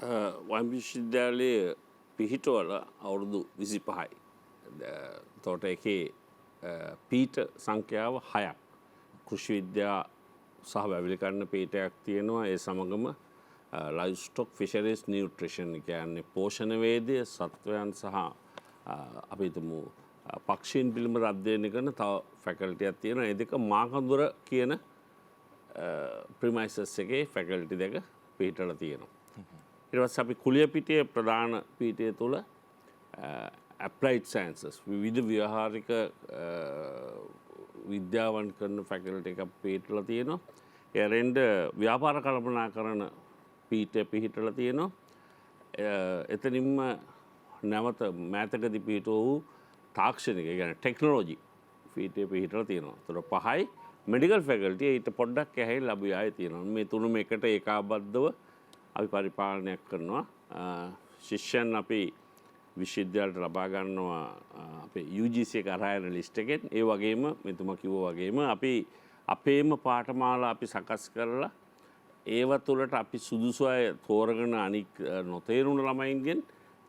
වයිම් විශ්වවිද්‍යාලයේ පිහිටවල අවුරුදු 25යි. තෝට එකේ පීට සංඛ්‍යාව 6ක්. කෘෂි විද්‍යා සහ වැවිලිකරණ පීඨයක් තියෙනවා. ඒ සමගම ලයිව්ස්ටොක් ෆිෂරීස් නියුට්‍රිෂන් කියන්නේ පෝෂණ වේදය සත්වයන් සහ අපි හිතමු පක්ෂීන් පිළිබඳ අධ්‍යයනය කරන තව ෆැකල්ටියක් තියෙනවා. ඒ දෙක මාකඳුර කියන ප්‍රිමයිසස් එකේ ෆැකල්ටි දෙක පිහිටලා තියෙනවා. ඊට පස්සේ අපි කුලිය පිටියේ ප්‍රධාන පීඨය තුල applied sciences විවිධ ව්‍යවහාරික විද්‍යාවන් කරන ෆැකල්ටි එකක් පිහිටලා තියෙනවා. ඒ රෙන්ඩ ව්‍යාපාර කල්පනාකරන පීඨය පිහිටලා තියෙනවා. එතනින්ම නැවත මෑතකදී පිහිට වූ තාක්ෂණික කියන්නේ ටෙක්නොලොජි පීඨය පිහිටලා තියෙනවා. ඒතර 5යි මෙඩිකල් ෆැකල්ටි ඊට පොඩ්ඩක් ඇහැයි ලැබුයි ආයේ තියෙනවා. මේ තුනම එකට ඒකාබද්ධව අපි පරිපාලනයක් කරනවා. ශිෂ්‍යයන් අපි විශ්වවිද්‍යාලයට ලබා ගන්නවා අපේ UGC එක අරගෙන ලිස්ට් එකෙන්. ඒ වගේම මෙතුමා කිව්වා වගේම අපි අපේම පාඨමාලා අපි සකස් කරලා ඒව තුළට අපි සුදුසු අය තෝරගෙන අනික් නොතේරුණු ළමයින්ගෙන්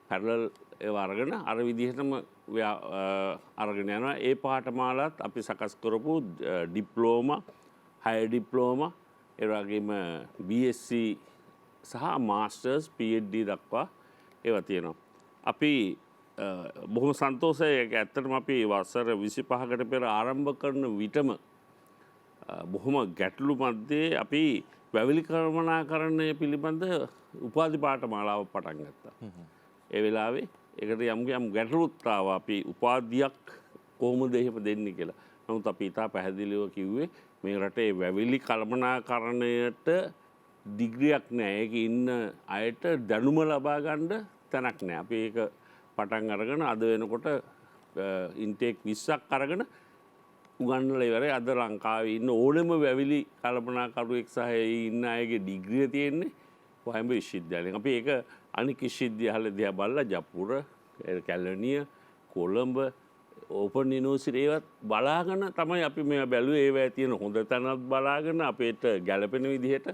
පැරලල් ඒව අරගෙන අර විදිහටම අරගෙන යනවා. ඒ පාඨමාලාත් අපි සකස් කරපු ඩිප්ලෝමා, හයර් ඩිප්ලෝමා, ඒ වගේම BSc සහ මාස්ටර්ස් PhD දක්වා ඒවා තියෙනවා. අපි බොහොම සන්තෝෂයි. ඇත්තටම අපි වසර 25කට පෙර ආරම්භ කරන විටම බොහොම ගැටලු මැද්දේ අපි වැවිලි කර්මනාකරණය පිළිබඳ උපාධි පාඨමාලාව පටන් ගත්තා. ඒ වෙලාවේ ඒකට යම් ගැටලුත් ආවා. අපි උපාධියක් කොහොමද එහෙම දෙන්නේ කියලා. නමුත් අපි ඉතා පැහැදිලිව කිව්වේ මේ රටේ වැවිලි කල්පනාකරණයට ඩිග්‍රියක් නැහැ. ඒක ඉන්න අයට දැනුම ලබා ගන්න තැනක් නැහැ. අපි ඒක පටන් අරගෙන අද වෙනකොට ඉන්ටේක් 20ක් අරගෙන උගන්වලා ඉවරයි. අද ලංකාවේ ඉන්න ඕනෙම වැවිලි කල්පනාකරුවෙක් සහ ඉන්න අයගේ ඩිග්‍රිය තියෙන්නේ වයිම්බ විශ්වවිද්‍යාලයෙන්. අපි ඒක අනික් විශ්වවිද්‍යාල දිහා බලලා ජපුර, කැලණිය, කොළඹ, ඕපන් යුනිවර්සිටි ඒවත් බලාගෙන තමයි අපි මේවා බැලුවේ. ඒවා තියෙන හොඳ තැනත් බලාගෙන අපේට ගැළපෙන විදිහට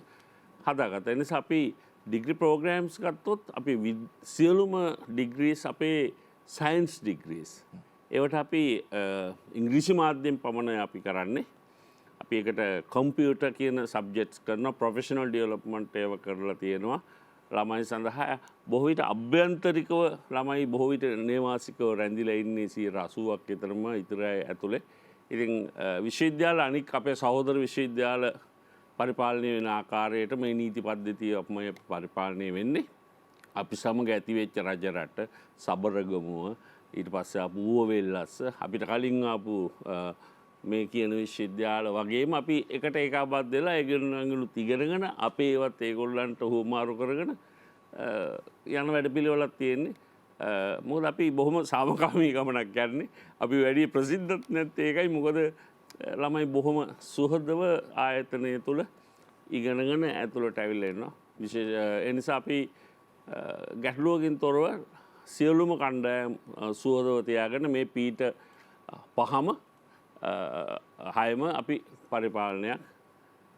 හදාගත්තා. ඒ නිසා අපි ඩිග්‍රී ප්‍රෝග්‍රෑම්ස් ගත්තොත් අපි සියලුම ඩිග්‍රීස් අපේ සයන්ස් ඩිග්‍රීස්. ඒවට අපි ඉංග්‍රීසි මාධ්‍යයෙන් පමණයි අපි කරන්නේ. අපි ඒකට කම්පියුටර් කියන සබ්ජෙක්ට්ස් කරනවා. ප්‍රොෆෙෂනල් ඩෙවලොප්මන්ට් ඒව කරලා තියෙනවා. ළමයි සඳහා බොහෝ විට අභ්‍යන්තරිකව ළමයි බොහෝ විට නේවාසිකව රැඳිලා ඉන්නේ 80ක් විතරම ඉතිර ඇතුලේ. ඉතින් විශ්වවිද්‍යාල අනික් අපේ සහෝදර විශ්වවිද්‍යාල පරිපාලනය වෙන ආකාරයට මේ නීති පද්ධතිය අපමය පරිපාලනය වෙන්නේ. අපි සමග ඇති වෙච්ච රජ රට සබරගමුව ඊට පස්සේ ආපු ඌවවෙල්ලස්ස අපිට කලින් ආපු මේ කියන විශ්වවිද්‍යාල වගේම අපි එකට ඒකාබද්ධ වෙලා ඒගොල්ලන්ගලුත් ඉගෙනගෙන අපේ ඒවත් ඒගොල්ලන්ට හුවමාරු කරගෙන යන වැඩපිළිවෙලක් තියෙන්නේ. මොකද අපි බොහොම සාමකාමී ගමනක් යන්නේ. අපි වැඩි ප්‍රසිද්ධත් නැත්තේ ඒකයි. මොකද ළමයි බොහොම සුහදව ආයතනය තුළ ඉගෙනගෙන ඇතුළට ඇවිල්ලා එනවා. විශේෂ ඒ නිසා අපි ගැටලුවකින් තොරව සියලුම කණ්ඩායම් සුහදව තියාගෙන මේ පීඨ පහම හයම අපි පරිපාලනයක්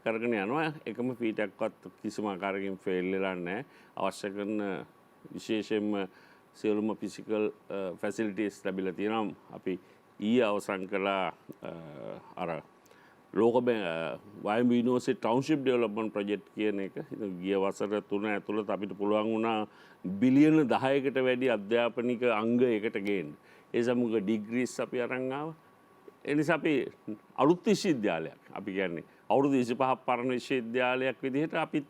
කරගෙන යනවා. එකම පීඨයක්වත් කිසිම ආකාරයකින් ෆේල් වෙලා නැහැ. අවශ්‍ය කරන විශේෂයෙන්ම සියලුම ෆිසිකල් ෆැසිලිටිස් ලැබිලා තියෙනවා. අපි අවසන් කළා අර ලෝක වයිම්බ යුනිවර්සිටි ටවුන්ෂිප් ඩෙවලොප්මන්ට් ප්‍රොජෙක්ට් කියන එක. ගිය වසර 3 ඇතුළත අපිට පුළුවන් වුණා බිලියන 10කට වැඩි අධ්‍යාපනික අංග එකට ගේන්න. ඒ සමග ඩිග්‍රීස් අපි අරන් ආවා. ඒ නිසා අපි අලුත් විශ්වවිද්‍යාලයක් අපි කියන්නේ අවුරුදු 25ක් පරණ විශ්වවිද්‍යාලයක් විදිහට අපිත්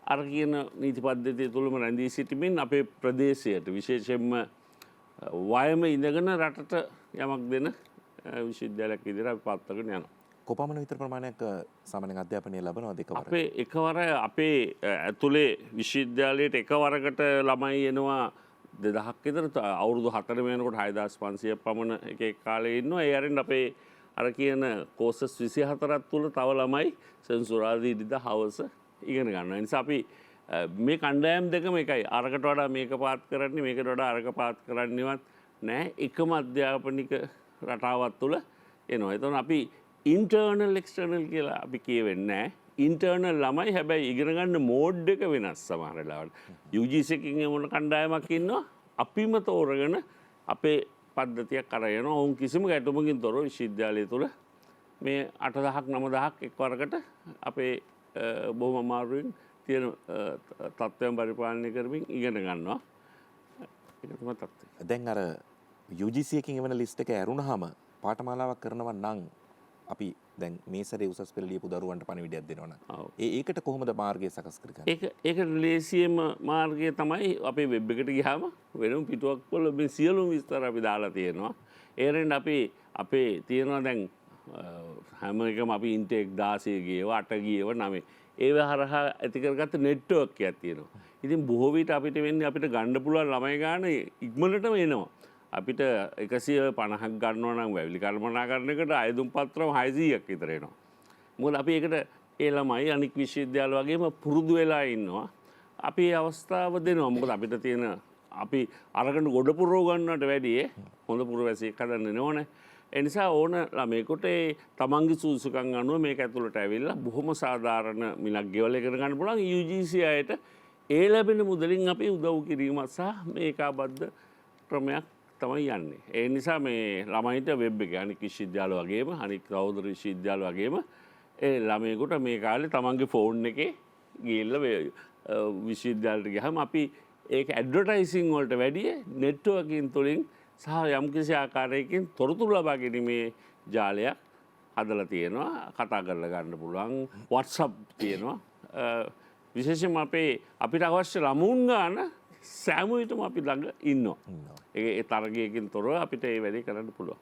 අර කියන නීති පද්ධතිය තුළම රැඳී සිටීමෙන් අපේ ප්‍රදේශයට විශේෂයෙන්ම වයම ඉඳගෙන රටට යමක් දෙන විශ්වවිද්‍යාලයක් විදිහට අපි පවත්වාගෙන යනවා. කොපමණ විතර ප්‍රමාණයක් සාමාන්‍යයෙන් අධ්‍යාපනය ලබනවද එකවර? අපේ එකවර අපේ ඇතුලේ විශ්වවිද්‍යාලයට එකවරකට ළමයි එනවා 2000ක් විතර. අවුරුදු 4 වෙනකොට 6500ක් පමණ එක කාලේ ඉන්නවා. ඒ අරින් අපේ අර කියන කෝසස් 24ක් තුල තව ළමයි සෙන්සුරාදී ඉඳලා හවස ඉගෙන ගන්නවා. ඒ නිසා අපි මේ කණ්ඩායම් දෙකම එකයි. අරකට වඩා මේක පාත් කරන්නේ මේකට වඩා අරක පාත් කරන්නේවත් නැහැ. එකම අධ්‍යාපනික රටාවක් තුළ එනවා. එතන අපි ඉන්ටර්නල් එක්ස්ටර්නල් කියලා අපි කියවෙන්නේ නැහැ. ඉන්ටර්නල් ළමයි හැබැයි ඉගෙන ගන්න මෝඩ් එක වෙනස් සමහර වෙලාවට. UGC එකකින් මොන කණ්ඩායමක් ඉන්නවා අපිම තෝරගෙන අපේ පද්ධතියක් අරගෙන ඔවුන් කිසිම ගැටුමකින් තොරව විශ්වවිද්‍යාලය තුළ මේ 8000ක් 9000ක් එක්වරකට අපේ බොහොම අමාරුවෙන් තියෙන තත්ත්වයන් පරිපාලනය කරමින් ඉගෙන ගන්නවා. ඒක තමයි තත්ත්වය. දැන් අර UGC එකකින් එවන ලිස්ට් එක ඇරුණාම පාඨමාලාවක් කරනවා නම් අපි දැන් මේ සැරේ උසස් පෙළ ලියපු දරුවන්ට පණිවිඩයක් දෙනවා නම් ඒකට කොහොමද මාර්ගය සකස් කරගන්නේ? ඒකට ලේසියම මාර්ගය තමයි අපේ වෙබ් එකට ගියාම වෙනම පිටුවක් වල මේ සියලුම විස්තර අපි දාලා තියෙනවා. ඒරෙන් අපි අපේ තියෙනවා දැන් හැම එකම අපි ඉන්ටේක් 16 ගියව 8 ගියව 9 ඒව හරහා ඇති කරගත්ත නෙට්වර්ක් එකක් තියෙනවා. ඉතින් බොහෝ විට අපිට වෙන්නේ අපිට ගන්න පුළුවන් ළමයි ගාන ඉක්මනටම එනවා. අපිට 150ක් ගන්නවා නම් වැවිලි කල්පනාකරණයකට අයදුම් පත්‍රම 600ක් විතර එනවා. මොකද අපි ඒකට ඒ ළමයි අනික් විශ්වවිද්‍යාල වගේම පුරුදු වෙලා ඉන්නවා. අපි ඒ අවස්ථාව දෙනවා. මොකද අපිට තියෙන අපි අරගෙන ගොඩ පුරව ගන්නවට වැඩිය හොඳ පුරවැසියෙක් හදන්න ඕනේ. ඒ නිසා ඕන ළමයෙකුට ඒ තමන්ගේ සුදුසුකම් අනුව මේක ඇතුළට ඇවිල්ලා බොහොම සාධාරණ මිලක් ගෙවලා ඉගෙන ගන්න පුළුවන්. UGC අයට ඒ ලැබෙන මුදලින් අපි උදව් කිරීමත් සහ මේකාබද්ධ ක්‍රමයක් තමයි යන්නේ. ඒ නිසා මේ ළමයින්ට වෙබ් එක අනික් විශ්වවිද්‍යාල වගේම අනික් සහෝදර විශ්වවිද්‍යාල වගේම ඒ ළමයෙකුට මේ කාලේ තමන්ගේ ෆෝන් එකේ ගිහිල්ලා විශ්වවිද්‍යාලයට ගියාම අපි ඒක ඇඩ්වර්ටයිසිං වලට වැඩිය නෙට්වර්කින් තුලින් සහ යම්කිසි ආකාරයකින් තොරතුරු ලබා ගැනීමේ ජාලයක් හදලා තියෙනවා. කතා කරලා ගන්න පුළුවන් WhatsApp තියෙනවා. විශේෂයෙන්ම අපිට අවශ්‍ය ළමුන් ගන්න සෑම විටම අපි ළඟ ඉන්නවා. ඒ තරගයකින් තොරව අපිට ඒ වැඩේ කරන්න පුළුවන්.